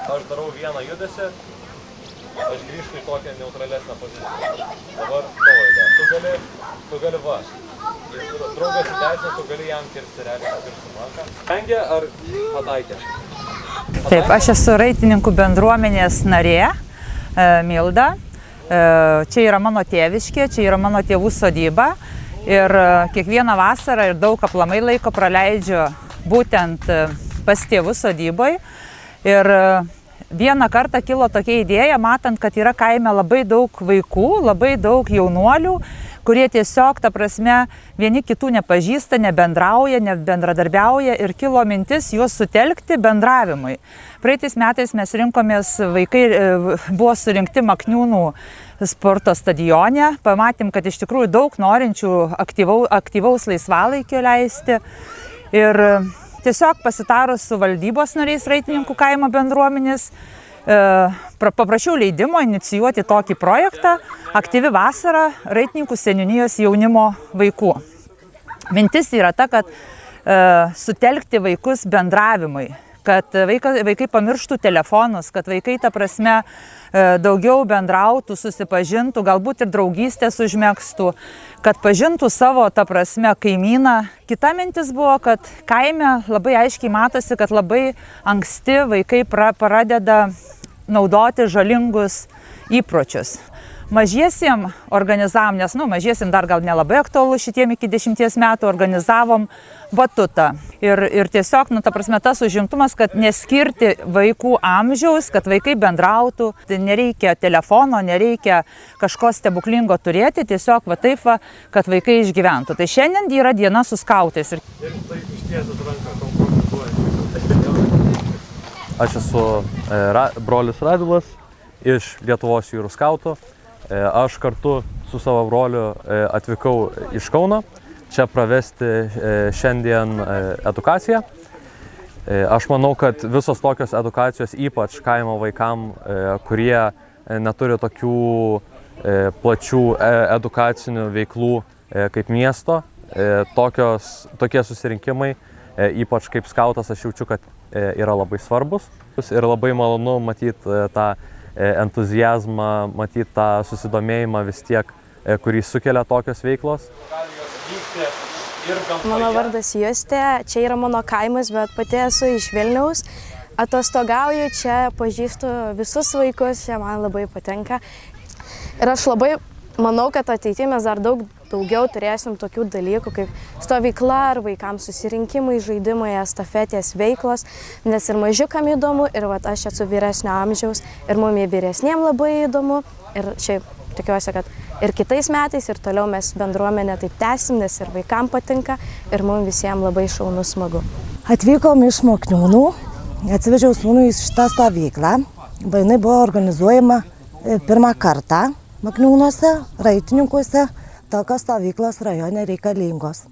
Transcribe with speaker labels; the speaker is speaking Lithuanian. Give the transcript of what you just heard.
Speaker 1: aš darau vieną judesį, aš grįžtu į tokią neutralesnę poziciją. Dabar tavo idėja. Tu gali va. Draugas į dešinę, tu gali jam kirsti realiai pirštų ranką. Vengia ar pataikė?
Speaker 2: Taip, aš esu raitininkų bendruomenės narė, Milda. Čia yra mano tėviškė, čia yra mano tėvų sodyba. Ir kiekvieną vasarą ir daug aplamai laiko praleidžiu būtent pas tėvų sodybai. Ir vieną kartą kilo tokia idėja, matant, kad yra kaime labai daug vaikų, labai daug jaunuolių, kurie tiesiog, ta prasme, vieni kitų nepažįsta, nebendrauja, nebendradarbiauja ir kilo mintis juos sutelkti bendravimui. Praeitais metais mes rinkomės, vaikai buvo surinkti Makniūnų sporto stadione, pamatėm, kad iš tikrųjų daug norinčių aktyvaus laisvalaikio leisti ir tiesiog pasitarus su valdybos nariais Raitininkų kaimo bendruomenės, paprašiau leidimo inicijuoti tokį projektą Aktyvi vasara Raitininkų seniūnijos jaunimo vaikų. Mintis yra ta, kad sutelkti vaikus bendravimui, kad vaikai pamirštų telefonus, kad vaikai, ta prasme, daugiau bendrautų, susipažintų, galbūt ir draugystės užmėgstų, kad pažintų savo, ta prasme, kaimyną. Kita mintis buvo, kad kaime labai aiškiai matosi, kad labai anksti vaikai pradeda naudoti žalingus įpročius. Mažiesiem organizavom, nes mažiesiem dar gal nelabai aktualu šitiem iki 10 metų, organizavom batutą. Ir tiesiog, ta prasme, tas užimtumas, kad neskirti vaikų amžiaus, kad vaikai bendrautų, nereikia telefono, nereikia kažko stebuklingo turėti, tiesiog va taip, kad vaikai išgyventų. Tai šiandien yra diena su skautais.
Speaker 1: Aš esu brolis Radvilas iš Lietuvos jūrų skautų. Aš kartu su savo broliu atvykau iš Kauno čia pravesti šiandien edukaciją. Aš manau, kad visos tokios edukacijos, ypač kaimo vaikam, kurie neturi tokių plačių edukacinių veiklų kaip miesto, tokie susirinkimai, ypač kaip skautas, aš jaučiu, kad yra labai svarbus. Ir labai malonu matyti tą entuziazmą, matyti tą susidomėjimą vis tiek, kurį sukelia tokios veiklos.
Speaker 3: Mano vardas Justė, čia yra mano kaimas, bet pati esu iš Vilniaus. Atostogauju čia, pažįstu visus vaikus, čia man labai patinka. Ir aš labai manau, kad ateityje mes dar daugiau turėsim tokių dalykų kaip stovykla ar vaikams susirinkimai, žaidimai, estafetės veiklos, nes ir mažiukam įdomu, ir aš esu vyresnio amžiaus, ir mums vyresniem labai įdomu. Ir šiaip tikiuosi, kad ir kitais metais, ir toliau mes bendruomenę taip tęsim, nes ir vaikam patinka, ir mums visiems labai šaunu smagu.
Speaker 4: Atvykom iš Makniūnų, atsivežiau sūnų į šitą stovyklą. Jinai buvo organizuojama pirmą kartą Makniūnuose, Raitininkuose. Tokios stovyklos rajone reikalingos.